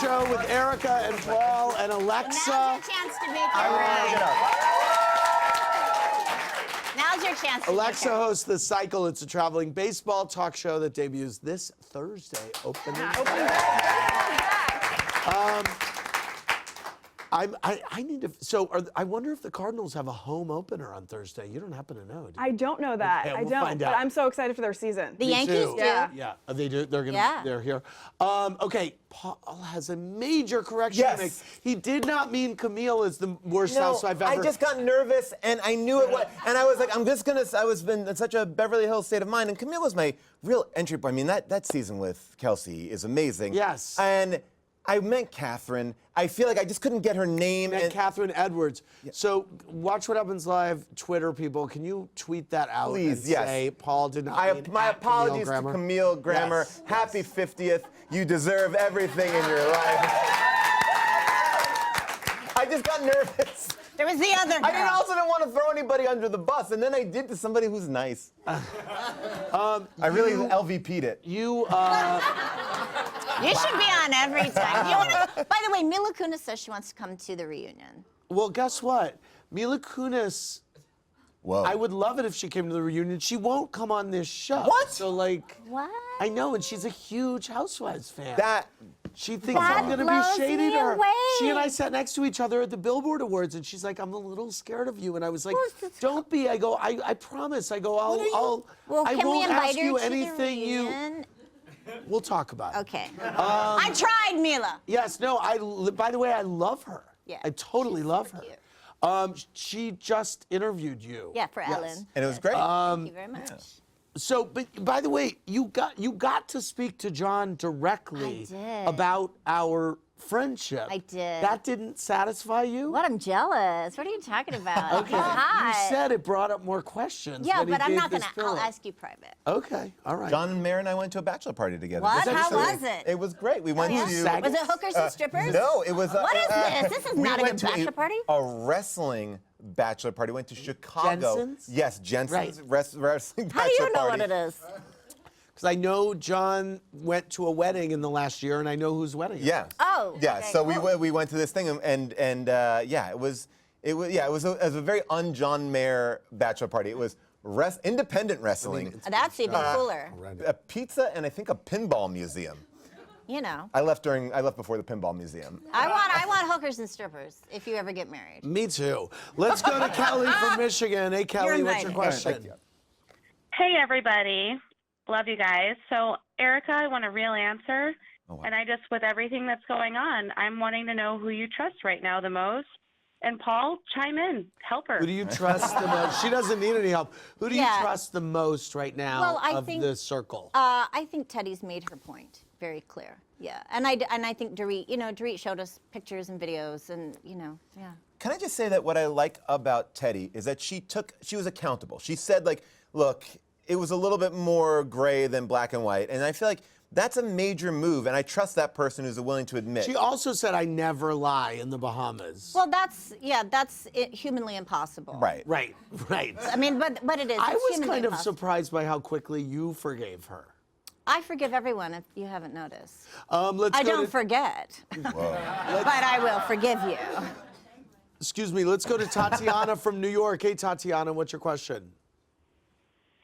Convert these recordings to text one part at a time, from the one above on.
show with Erica and Paul and Alexa. Now's your chance to make it right. Now's your chance to Alexa make it. hosts The Cycle. It's a traveling baseball talk show that debuts this Thursday. Opening. I need to. So, I wonder if the Cardinals have a home opener on Thursday. You don't happen to know, do you? I don't know that. Okay, I we'll don't. find But out. I'm so excited for their season. The Yankees do. Yeah. Yeah, they do. They're gonna. Yeah. They're here. Okay, Paul has a major correction to make. He did not mean Camille is the worst housewife ever. I just got nervous, and I knew it was. And I was like, I'm just gonna. I was been in such a Beverly Hills state of mind, and Camille was my real entry point. I mean, that season with Kelsey is amazing. Yes. And I meant Kathryn. I feel like I just couldn't get her name. And Kathryn Edwards. So Watch What Happens Live, Twitter people, can you tweet that out? Please, and yes. say Paul did not mean My at apologies Camille to Camille Grammer. Yes. Happy 50th. You deserve everything in your life. I just got nervous. There was the other girl. I also didn't want to throw anybody under the bus, and then I did to somebody who's nice. I really LVP'd it. You should be on every time. By the way, Mila Kunis says she wants to come to the reunion. well, guess what? Mila Kunis, Whoa. I would love it if she came to the reunion. She won't come on this show. What? So, like, What? I know, and she's a huge Housewives fan. She thinks That I'm gonna blows be shady me to her. away. She and I sat next to each other at the Billboard Awards, and she's like, "I'm a little scared of you," and I was like, "Don't be." I go, "I promise." I go, "I'll Well, I can we won't invite ask her you to anything the you." reunion? We'll talk about it. Okay. I tried, Mila. Yes. No. By the way, I love her. Yeah, I totally love her. cute. She just interviewed you. Yeah, for Yes. Ellen. And it was great. Thank you very much. So, but by the way, you got to speak to John directly I did. about our friendship. I did. That didn't satisfy you? What? I'm jealous. What are you talking about? Okay. He's hot. You said it brought up more questions. Yeah, when he but I'm gave not this gonna. pillow. I'll ask you private. Okay. All right. John and Mary and I went to a bachelor party together. What? This How episode. was it? It was great. We went Yeah? to. Was it hookers and strippers? No, it was. What is this? This is we not a went good to bachelor party? A wrestling bachelor party. Went to Chicago. Jensen's? Yes, Jensen's wrestling bachelor How do you know party. what it is? Because I know John went to a wedding in the last year, and I know whose wedding. it Yeah. was. Oh. Yeah. okay, So cool. we went to this thing, and yeah, it was a very un-John Mayer bachelor party. It was independent wrestling, That's even cooler. a pizza, and I think a pinball museum. You know. I left before the pinball museum. I want hookers and strippers if you ever get married. Me too. Let's go to Kelly from Michigan. Hey, Kelly, You're what's your invited. question? Hey, everybody. Love you guys. So, Erica, I want a real answer. Oh, wow. And with everything that's going on, I'm wanting to know who you trust right now the most. And Paul, chime in. Help her. Who do you trust the most? She doesn't need any help. Who do you Yeah. trust the most right now Well, I of think- the circle? I think Teddy's made her point very clear. Yeah, and I think Dorit showed us pictures and videos, and yeah. Can I just say that what I like about Teddy is that she was accountable. She said, like, look, it was a little bit more gray than black and white, and I feel like that's a major move, and I trust that person who's willing to admit. She also said, "I never lie" in the Bahamas. Well, that's humanly impossible. Right. Right. I mean, but it is. I It's was humanly kind of impossible. surprised by how quickly you forgave her. I forgive everyone if you haven't noticed. Let's I go don't to, forget, but I will forgive you. Excuse me. Let's go to Tatiana from New York. Hey, Tatiana, what's your question?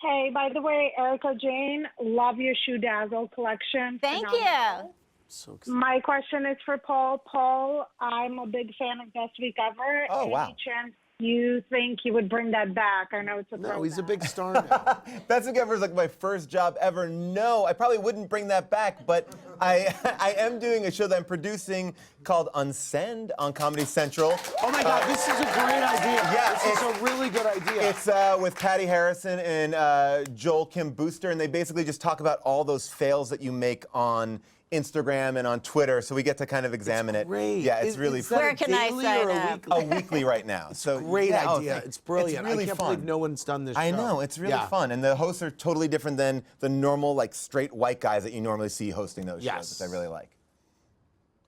Hey, by the way, Erica Jane, love your ShoeDazzle collection. Thank Phenomenal. you. So excited. My question is for Paul. Paul, I'm a big fan of Best Week Ever. Oh, wow. Any chance you think you would bring that back? I know it's a No, he's a throwback. big star now. Best Week Ever is like my first job ever. No, I probably wouldn't bring that back, but I am doing a show that I'm producing called Unsend on Comedy Central. Oh my God, this is a great idea. Yeah, this is a really good idea. It's with Patty Harrison and Joel Kim Booster, and they basically just talk about all those fails that you make on Instagram and on Twitter, so we get to kind of examine it. Great. Yeah, it's really Is fun. that Where a can I daily sign or a up? weekly? A weekly right now. So Great yeah, idea. thanks. It's brilliant. It's really I can't fun. believe no one's done this I show. know, it's really Yeah. fun. And the hosts are totally different than the normal, like, straight white guys that you normally see hosting those Yes. shows, which I really like.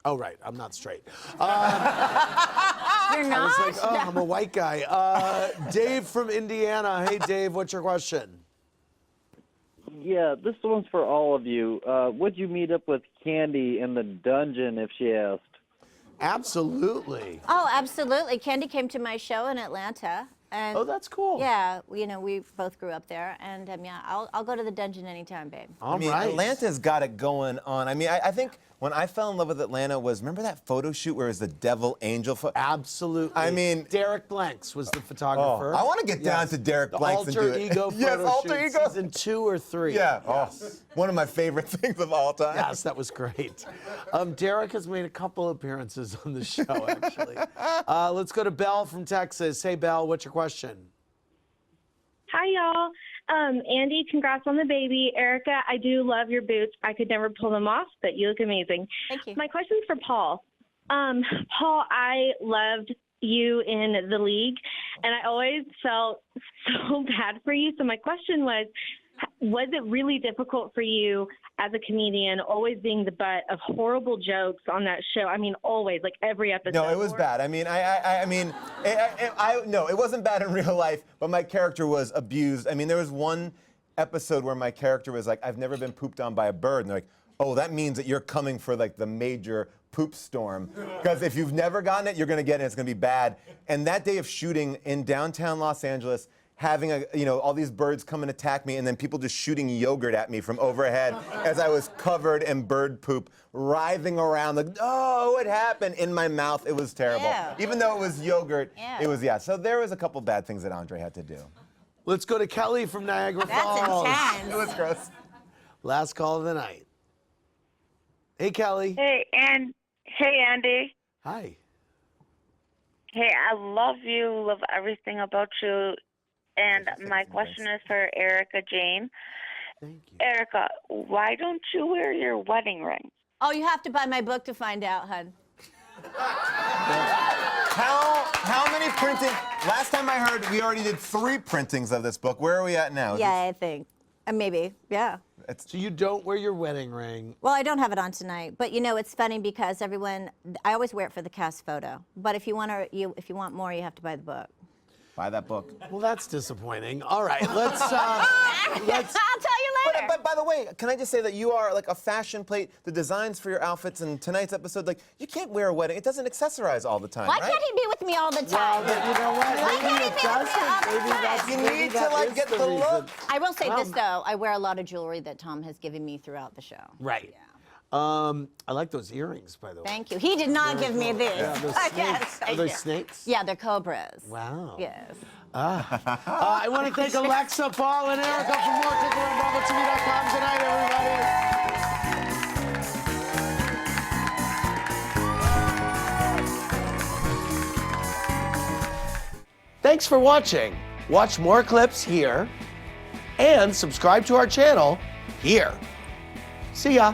Oh, right. I'm not straight. You're I not. was like, oh, I'm a white guy. Dave from Indiana. Hey, Dave, what's your question? Yeah, this one's for all of you. Would you meet up with Kandi in the dungeon if she asked? Absolutely. Oh, absolutely. Kandi came to my show in Atlanta. And Oh, that's cool. yeah, we both grew up there, and yeah, I'll go to the dungeon anytime, babe. All I mean, right. Atlanta's got it going on. I mean, I think when I fell in love with Atlanta was, remember that photo shoot where it was the devil angel photo? Absolutely. I mean- Derek Blanks was the photographer. I want to get down to Derek The Blanks and do alter it. ego Yes, photo alter shoot, ego. season 2 or 3. Yeah. Yes. Oh, one of my favorite things of all time. Yes, that was great. Derek has made a couple appearances on the show, actually. Let's go to Belle from Texas. Hey, Belle, what's your question? Hi, y'all. Andy, congrats on the baby. Erica, I do love your boots. I could never pull them off, but you look amazing. Thank you. My question's for Paul. Paul, I loved you in the league, and I always felt so bad for you. So my question was it really difficult for you as a comedian, always being the butt of horrible jokes on that show? I mean, always, like every episode. No, it was bad. I mean, no, it wasn't bad in real life, but my character was abused. I mean, there was one episode where my character was like, I've never been pooped on by a bird. And they're like, oh, that means that you're coming for like the major poop storm. Because if you've never gotten it, you're gonna get it, it's gonna be bad. And that day of shooting in downtown Los Angeles, having all these birds come and attack me, and then people just shooting yogurt at me from overhead as I was covered in bird poop, writhing around like, oh, it happened in my mouth. It was terrible. Ew. Even though it was yogurt, Ew. it was, yeah. So there was a couple bad things that Andre had to do. Let's go to Kelly from Niagara Falls. That's It intense. was gross. Last call of the night. Hey, Kelly. Hey, Andy. Hi. Hey, I love you, love everything about you. And my question is for Erica Jane. Thank you. Erica, why don't you wear your wedding ring? Oh, you have to buy my book to find out, hun. How many printing? Last time I heard, we already did 3 printings of this book. Where are we at now? Yeah, I think. Maybe, yeah. So you don't wear your wedding ring. Well, I don't have it on tonight, but it's funny because I always wear it for the cast photo. But if you want more, you have to buy the book. Buy that book. Well, that's disappointing. All right, let's. I'll tell you later. But by the way, can I just say that you are like a fashion plate? The designs for your outfits in tonight's episode, like you can't wear a wedding. It doesn't accessorize all the time, Why right? can't he be with me all the Well, time? but you know what? Why Maybe can't he it be with me all doesn't. the Maybe time? that's You maybe need to, that like, is get the reason. look. I will say this though, I wear a lot of jewelry that Tom has given me throughout the show. Right. I like those earrings, by the way. Thank you. He did not give me these. Yeah, those Yes, snakes. thank Are those you. snakes? Yeah, they're cobras. Wow. Yes. I want to thank Alexa, Paul, and Erica for more Tickle on BravoTV.com tonight, everybody. Thanks for watching. Watch more clips here and subscribe to our channel here. See ya.